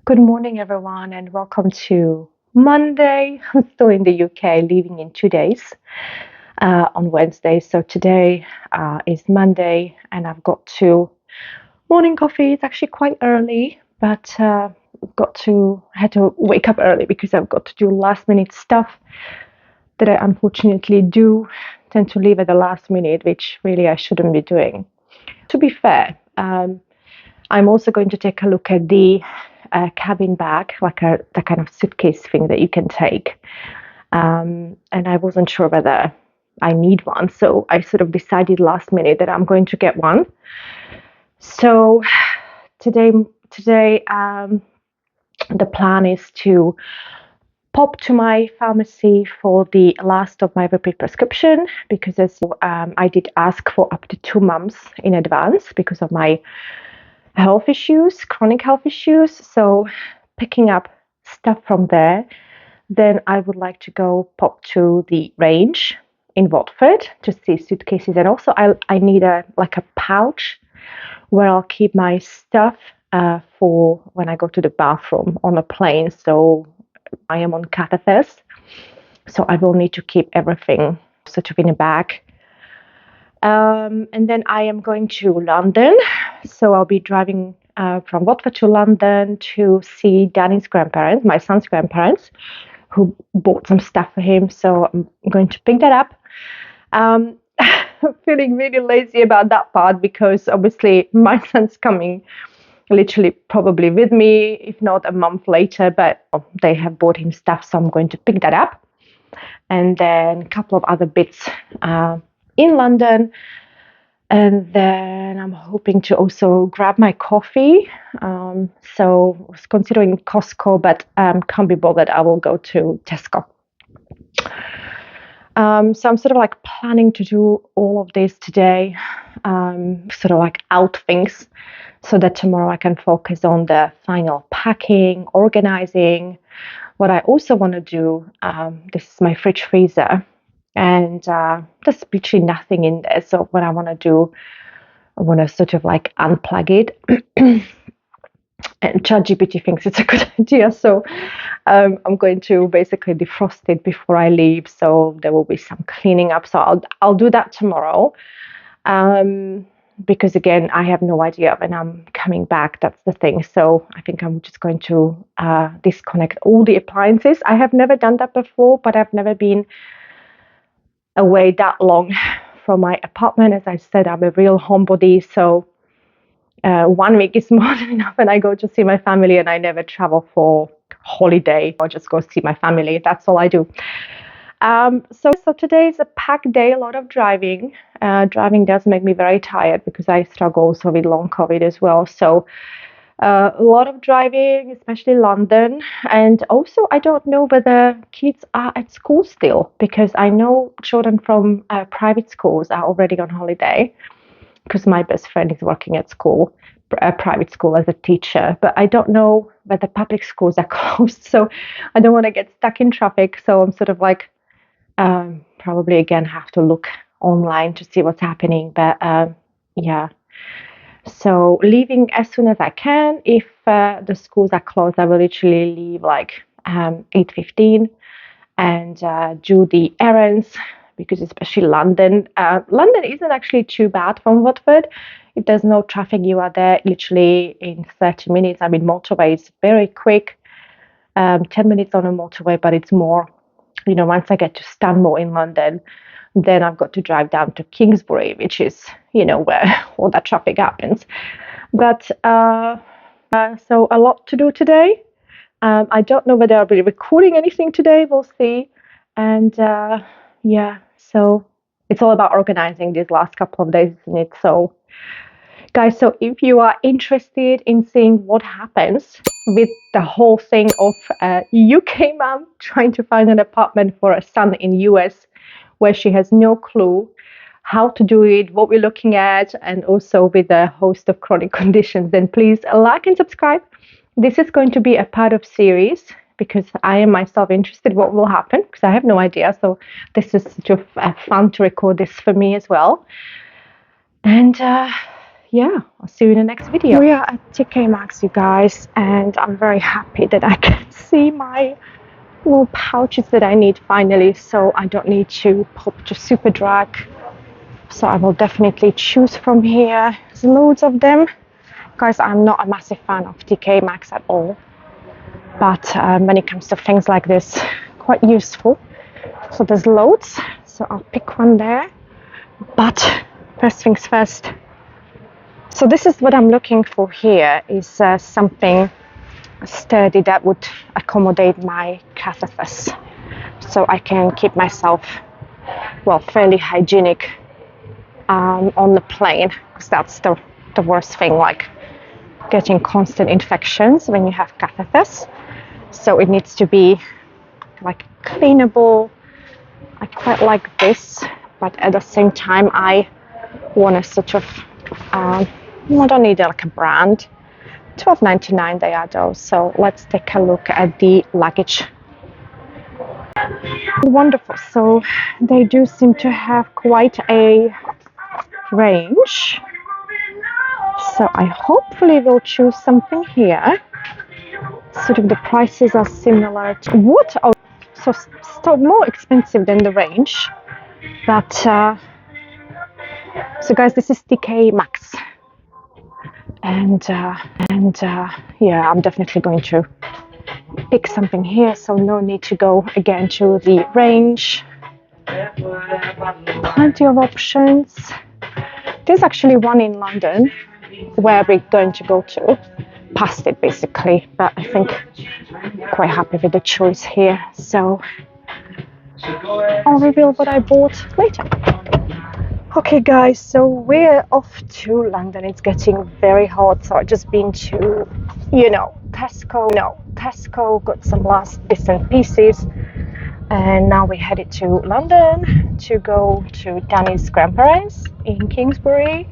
Good morning, everyone, and welcome to Monday. I'm still in the UK, leaving in 2 days on Wednesday. So today is Monday, and I've got to morning coffee. It's actually quite early, but had to wake up early because I've got to do last minute stuff that I unfortunately do tend to leave at the last minute, which really I shouldn't be doing. To be fair, I'm also going to take a look at the cabin bag, like the kind of suitcase thing that you can take. And I wasn't sure whether I need one, so I sort of decided last minute that I'm going to get one. So today, today, the plan is to pop to my pharmacy for the last of my repeat prescription because I did ask for up to 2 months in advance because of my health issues, chronic health issues. So picking up stuff from there. Then I would like to go pop to the range in Watford to see suitcases, and also I need a pouch where I'll keep my stuff for when I go to the bathroom on a plane. So I am on catheters, so I will need to keep everything sort of in a bag. And then I am going to London. So I'll be driving from Watford to London to see Danny's grandparents, my son's grandparents, who bought some stuff for him. So I'm going to pick that up. I'm feeling really lazy about that part because obviously my son's coming literally probably with me, if not a month later, but they have bought him stuff. So I'm going to pick that up. And then a couple of other bits in London. And then I'm hoping to also grab my coffee. So I was considering Costco, but can't be bothered. I will go to Tesco. So I'm sort of like planning to do all of this today, sort of like out things, so that tomorrow I can focus on the final packing, organizing. What I also want to do, this is my fridge freezer, and there's literally nothing in there. So what I want to do, I want to sort of like unplug it. And ChatGPT thinks it's a good idea. So I'm going to basically defrost it before I leave. So there will be some cleaning up. So I'll do that tomorrow. Because again, I have no idea when I'm coming back. That's the thing. So I think I'm just going to disconnect all the appliances. I have never done that before, but I've never been away that long from my apartment. As I said, I'm a real homebody. So 1 week is more than enough, and I go to see my family, and I never travel for holiday or just go see my family. That's all I do. So today is a packed day, a lot of driving. Driving does make me very tired because I struggle also with long COVID as well. So a lot of driving, especially London. And also, I don't know whether kids are at school still, because I know children from private schools are already on holiday, because my best friend is working at school, a private school, as a teacher. But I don't know whether public schools are closed. So I don't want to get stuck in traffic. So I'm sort of like, probably again have to look online to see what's happening. But yeah. So leaving as soon as I can. If the schools are closed, I will literally leave like 8:15 and do the errands, because especially London isn't actually too bad from Watford. If there's no traffic, you are there literally in 30 minutes. I mean, motorway is very quick, 10 minutes on a motorway, but it's more, once I get to Stanmore in London, then I've got to drive down to Kingsbury, which is, where all that traffic happens. But so a lot to do today. I don't know whether I'll be recording anything today. We'll see. And yeah, so it's all about organizing these last couple of days, isn't it? So, guys, so if you are interested in seeing what happens with the whole thing of a UK mom trying to find an apartment for a son in US, where she has no clue how to do it, what we're looking at, and also with a host of chronic conditions, then please like and subscribe. This is going to be a part of series, because I am myself interested what will happen, because I have no idea. So this is sort of fun to record this for me as well. And yeah, I'll see you in the next video. We are at TK Maxx, you guys, and I'm very happy that I can see my little pouches that I need finally, so I don't need to pop to Superdrug. So I will definitely choose from here. There's loads of them. Guys, I'm not a massive fan of TK Maxx at all, but when it comes to things like this, quite useful. So there's loads, so I'll pick one there. But first things first. So this is what I'm looking for here, is something sturdy that would accommodate my catheters, so I can keep myself, well, fairly hygienic on the plane, because that's the worst thing, like getting constant infections when you have catheters. So it needs to be like cleanable. I quite like this, but at the same time I want a sort of I don't need like a brand. $12.99 they are those. So let's take a look at the luggage. Wonderful. So they do seem to have quite a range. So I hopefully will choose something here. Sort of the prices are similar to what? Oh, so still more expensive than the range. But so guys, this is TK Maxx. And yeah, I'm definitely going to pick something here, so no need to go again to the range. Plenty of options. There's actually one in London where we're going to go to, past it basically, but I think quite happy with the choice here, so I'll reveal what I bought later. Okay guys, so we're off to London. It's getting very hot, so I've just been to, Tesco, got some last bits and pieces, and now we're headed to London to go to Danny's grandparents in Kingsbury,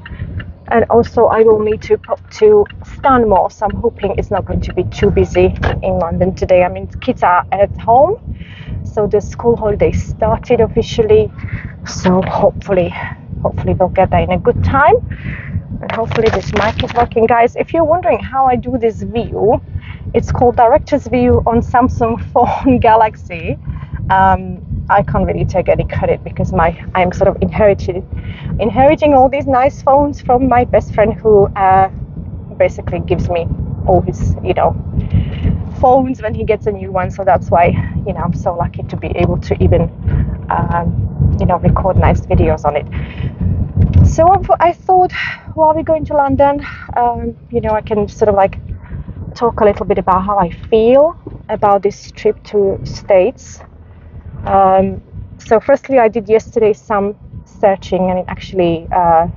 and also I will need to pop to Stanmore, so I'm hoping it's not going to be too busy in London today. I mean, kids are at home, so the school holiday started officially, so hopefully we'll get there in a good time, and hopefully this mic is working. Guys, if you're wondering how I do this view, it's called director's view on Samsung phone Galaxy. I can't really take any credit because I'm sort of inheriting all these nice phones from my best friend, who basically gives me all his phones when he gets a new one. So that's why I'm so lucky to be able to even record nice videos on it. So I thought, while we're going to London, I can sort of like talk a little bit about how I feel about this trip to States. So firstly, I did yesterday some searching, and it actually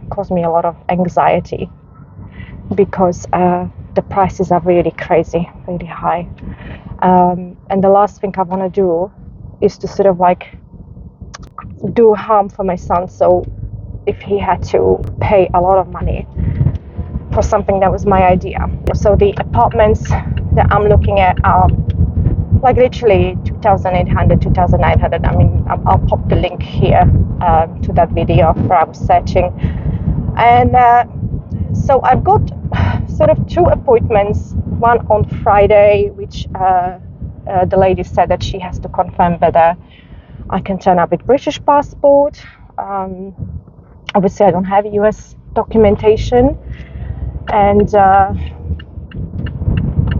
caused me a lot of anxiety because the prices are really crazy, really high. And the last thing I want to do is to sort of like do harm for my son. So if he had to pay a lot of money for something that was my idea. So the apartments that I'm looking at are like literally 2,800, 2,900. I mean, I'll pop the link here to that video where I was searching. And so I've got sort of two appointments, one on Friday, which the lady said that she has to confirm whether I can turn up with British passport. Obviously I don't have US documentation, and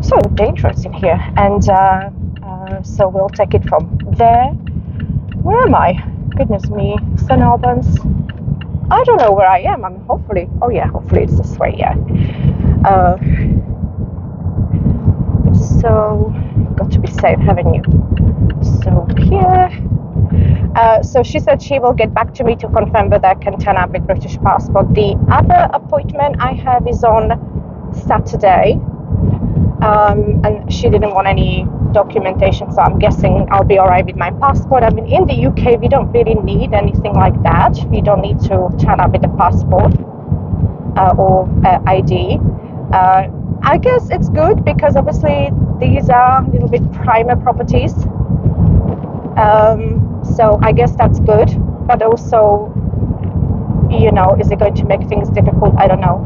so dangerous in here, and so we'll take it from there. Where am I? Goodness me, St. Albans. I don't know where I am. I mean, hopefully it's this way, yeah. So got to be safe, haven't you? So here. So she said she will get back to me to confirm whether I can turn up with British passport. The other appointment I have is on Saturday, and she didn't want any documentation, so I'm guessing I'll be alright with my passport. I mean, in the UK we don't really need anything like that. We don't need to turn up with a passport or ID. I guess it's good because obviously these are a little bit primer properties. So I guess that's good, but also, is it going to make things difficult? I don't know.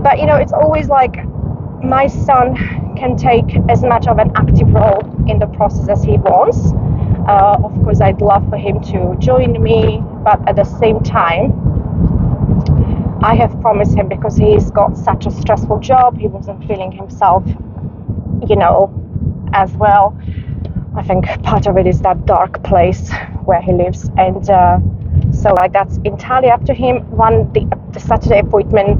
But it's always like my son can take as much of an active role in the process as he wants. Of course, I'd love for him to join me, but at the same time, I have promised him, because he's got such a stressful job, he wasn't feeling himself, as well. I think part of it is that dark place where he lives, and so like that's entirely up to him. The Saturday appointment,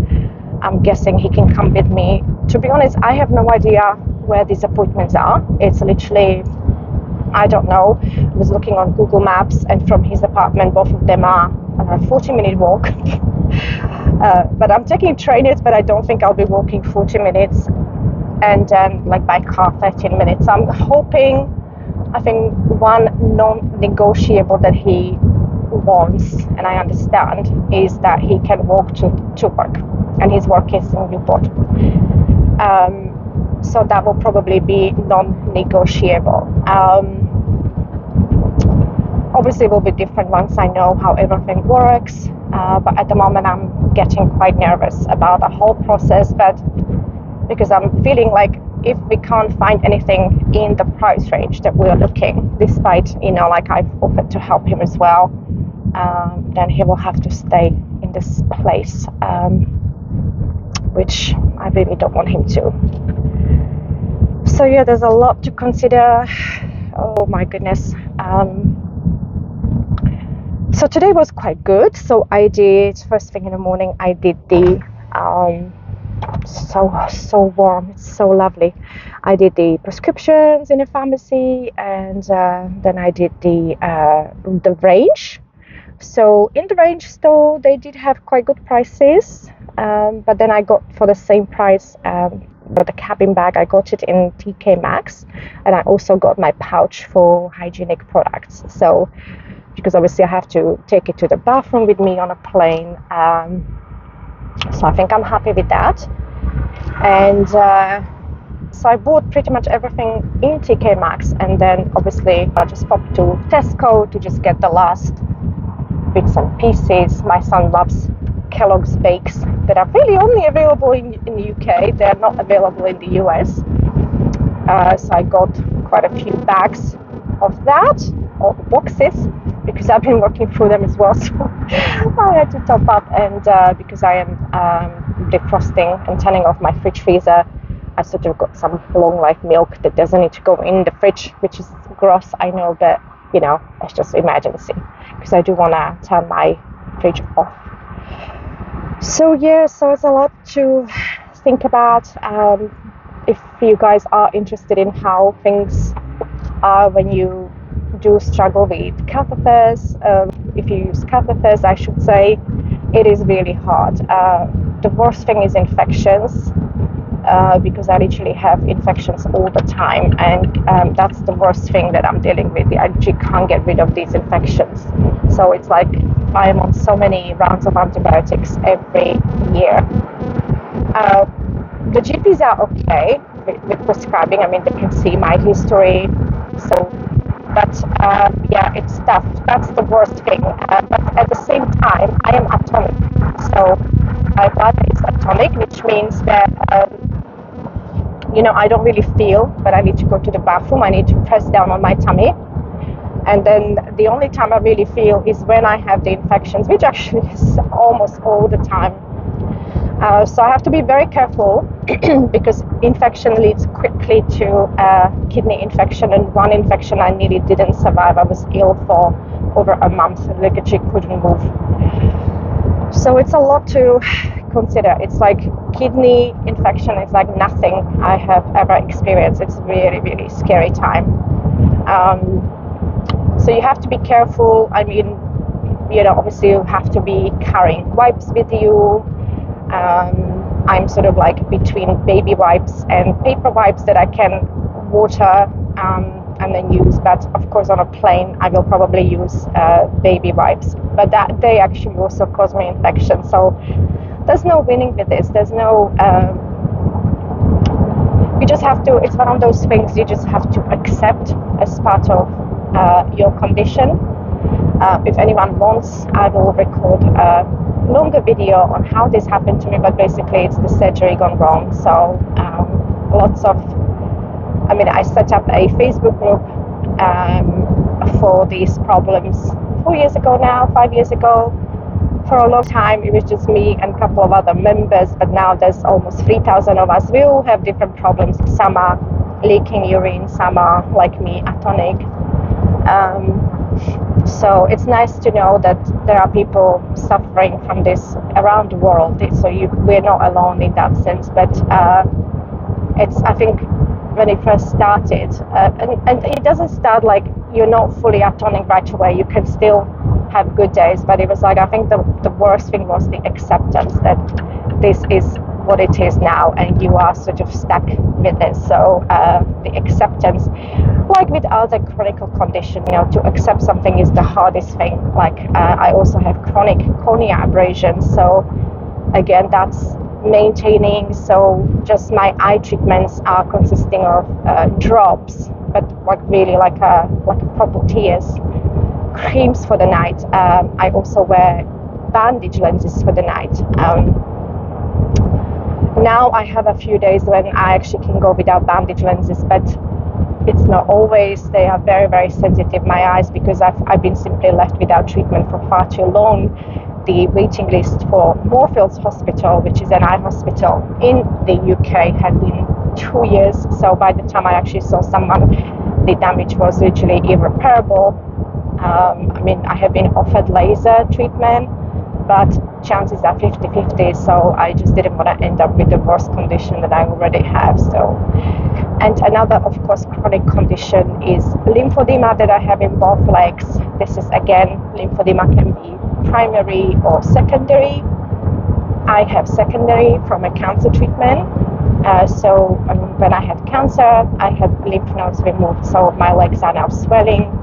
I'm guessing he can come with me. To be honest, I have no idea where these appointments are. It's literally, I don't know. I was looking on Google Maps, and from his apartment, both of them are a 40-minute walk. But I'm taking trainers, but I don't think I'll be walking 40 minutes, and then like by car 13 minutes. I'm hoping, I think one non-negotiable that he wants, and I understand, is that he can walk to work, and his work is in Newport. So that will probably be non-negotiable. Obviously, it will be different once I know how everything works, but at the moment I'm getting quite nervous about the whole process, but because I'm feeling like if we can't find anything in the price range that we're looking, despite, like I've offered to help him as well, then he will have to stay in this place, which I really don't want him to. So yeah, there's a lot to consider. Oh my goodness. So today was quite good. So I did, first thing in the morning, I did the so warm, it's so lovely. I did the prescriptions in the pharmacy, and then I did the range. So in the range store, they did have quite good prices, but then I got, for the same price, the cabin bag, I got it in TK Maxx, and I also got my pouch for hygienic products. So because obviously I have to take it to the bathroom with me on a plane, so I think I'm happy with that. And so I bought pretty much everything in TK Maxx, and then obviously I just popped to Tesco to just get the last bits and pieces. My son loves Kellogg's Bakes that are really only available in the UK. They're not available in the US. So I got quite a few bags of that, or boxes, because I've been working through them as well. So I had to top up, and because I am defrosting and turning off my fridge freezer, I sort of got some long life milk that doesn't need to go in the fridge, which is gross, I know, but it's just emergency, because I do want to turn my fridge off. So yeah, so it's a lot to think about. If you guys are interested in how things are when you do struggle with catheters, if you use catheters, I should say, it is really hard. The worst thing is infections, because I literally have infections all the time, and that's the worst thing that I'm dealing with. I actually can't get rid of these infections. So it's like I am on so many rounds of antibiotics every year. The GPs are okay with prescribing. I mean, they can see my history. So, but yeah, it's tough. That's the worst thing. But at the same time, I am atomic. So my blood is atomic, which means that I don't really feel, but I need to go to the bathroom. I need to press down on my tummy. And then the only time I really feel is when I have the infections, which actually is almost all the time. So I have to be very careful because infection leads quickly to kidney infection, and one infection I nearly didn't survive. I was ill for over a month and literally couldn't move. So it's a lot to consider. It's like kidney infection is like nothing I have ever experienced. It's a really, really scary time. So you have to be careful. I mean, obviously you have to be carrying wipes with you. I'm sort of like between baby wipes and paper wipes that I can water and then use. But of course, on a plane, I will probably use baby wipes. But they actually also cause me infection. So there's no winning with this. There's no. You just have to. It's one of those things you just have to accept as part of your condition. If anyone wants, I will record longer video on how this happened to me, but basically it's the surgery gone wrong. So I set up a Facebook group for these problems 4 years ago now, 5 years ago. For a long time, it was just me and a couple of other members, but now there's almost 3,000 of us. We all have different problems. Some are leaking urine, some are, like me, atonic. So it's nice to know that there are people suffering from this around the world. So we're not alone in that sense. But I think when it first started, and it doesn't start like you're not fully atonic right away. You can still have good days, but it was like, I think the worst thing was the acceptance that this is what it is now and you are sort of stuck with it. So the acceptance, like with other chronic conditions, to accept something is the hardest thing. Like I also have chronic cornea abrasions, so again that's maintaining. So just my eye treatments are consisting of drops, but like really like a proper tears, creams for the night. I also wear bandage lenses for the night. Now I have a few days when I actually can go without bandage lenses, but it's not always. They are very, very sensitive, my eyes, because I've been simply left without treatment for far too long. The waiting list for Moorfields Hospital, which is an eye hospital in the UK, had been 2 years. So by the time I actually saw someone, the damage was literally irreparable. I have been offered laser treatment, but chances are 50-50, so I just didn't want to end up with the worst condition that I already have. So, and another, of course, chronic condition is lymphedema that I have in both legs. This is, again, lymphedema can be primary or secondary. I have secondary from a cancer treatment. When I had cancer, I had lymph nodes removed, so my legs are now swelling.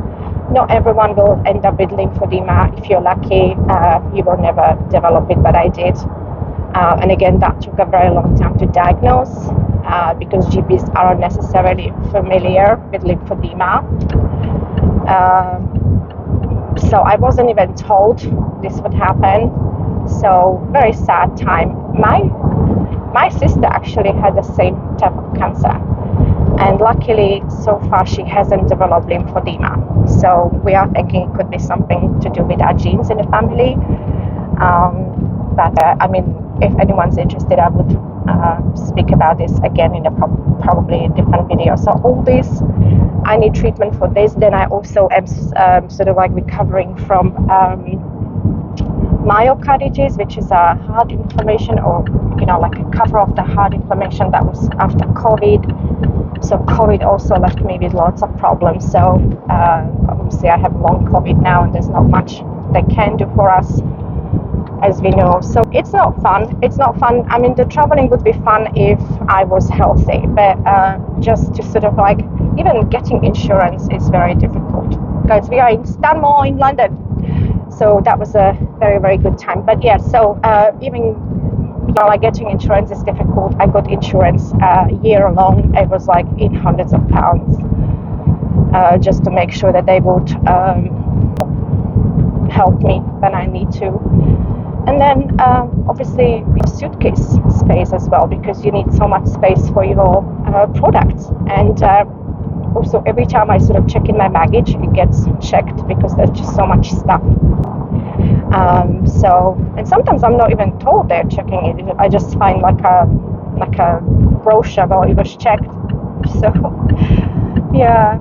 Not everyone will end up with lymphedema. If you're lucky, you will never develop it, but I did. And again, that took a very long time to diagnose because GPs aren't necessarily familiar with lymphedema. So I wasn't even told this would happen. So very sad time. My sister actually had the same type of cancer. And luckily, so far, she hasn't developed lymphedema. So we are thinking it could be something to do with our genes in the family. If anyone's interested, I would speak about this again in probably a different video. So all this, I need treatment for this. Then I also am sort of like recovering from myocarditis, which is a heart inflammation, or like a cover of the heart inflammation that was after COVID. So COVID also left me with lots of problems. So obviously I have long COVID now, and there's not much they can do for us, as we know. So it's not fun. The traveling would be fun if I was healthy, but just to sort of like, even getting insurance is very difficult. Guys, we are in Stanmore in London. So that was a very, very good time. But yeah, so getting insurance is difficult. I got insurance a year long. It was like in hundreds of pounds, just to make sure that they would help me when I need to. And then obviously suitcase space as well, because you need so much space for your products. And also every time I sort of check in my baggage, it gets checked because there's just so much stuff. And sometimes I'm not even told they're checking it. I just find like a brochure, well, it was checked. So yeah.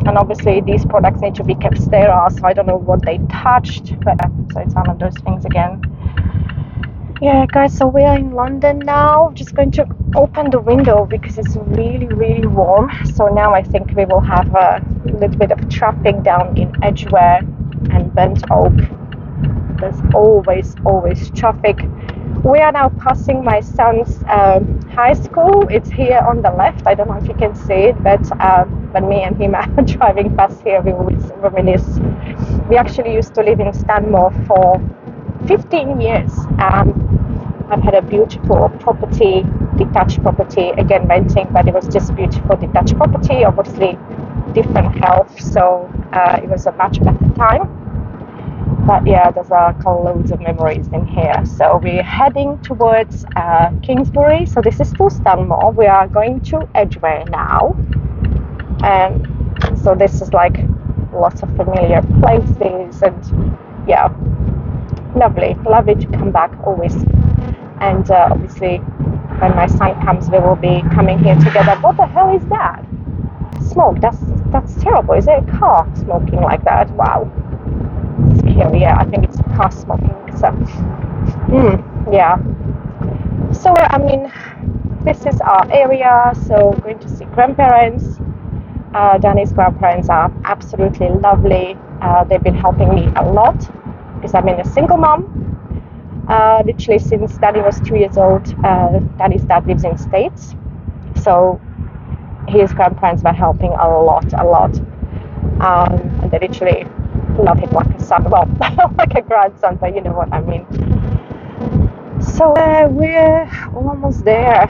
And obviously these products need to be kept sterile, so I don't know what they touched, but so it's one of those things again. Yeah, guys, so we are in London now. Just going to open the window because it's really, really warm. So now I think we will have a little bit of traffic down in Edgware and Bent Oak. There's always traffic. We are now passing my son's high school. It's here on the left. I don't know if you can see it, but when me and him are driving past here, we always reminisce. We actually used to live in Stanmore for 15 years. I've had a beautiful property, detached property, again renting, but it was just beautiful detached property, obviously different health, so it was a much better time. But yeah, there's loads of memories in here. So we're heading towards Kingsbury. So this is still Stanmore. We are going to Edgware now. And so this is like lots of familiar places, and yeah, lovely to come back always. And obviously when my son comes, we will be coming here together. What the hell is that? Smoke. That's terrible. Is it a car smoking like that? Wow, scary. Yeah, I think it's a car smoking. So yeah, so I mean, this is our area. So going to see grandparents. Danny's grandparents are absolutely lovely. They've been helping me a lot because I've been a single mom. Literally since Danny was 2 years old. Danny's dad lives in the States, so his grandparents were helping a lot. And they literally love him like a son, well, like a grandson, but you know what I mean. So we're almost there.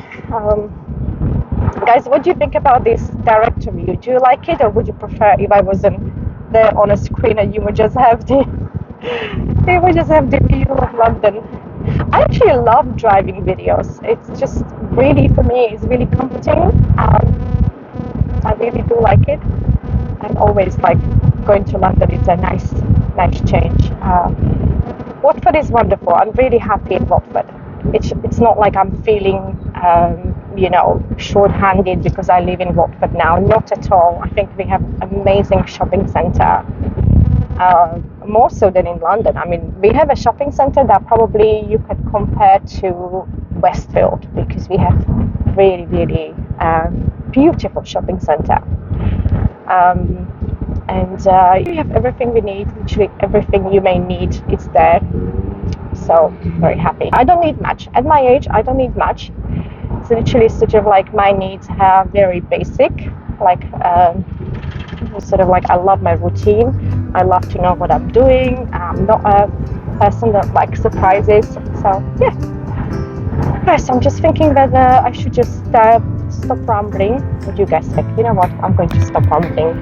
Guys, what do you think about this directory? Do you like it, or would you prefer if I wasn't there on a screen and you would just have the view of London? I actually love driving videos. It's just really, for me, it's really comforting. I really do like it. And always like going to London. It's a nice change. Watford is wonderful. I'm really happy in Watford. It's not like I'm feeling short-handed because I live in Watford now. Not at all. I think we have amazing shopping centre. More so than in London. I mean, we have a shopping centre that probably you could compare to Westfield, because we have really, really beautiful shopping centre. And you have everything we need. Literally everything you may need is there. So very happy. I don't need much at my age. I don't need much. It's literally sort of like my needs are very basic. Like sort of like I love my routine. I love to know what I'm doing. I'm not a person that likes surprises. So yeah. Right, so I'm just thinking whether I should just stop rambling. What do you guys think? You know what? I'm going to stop rambling.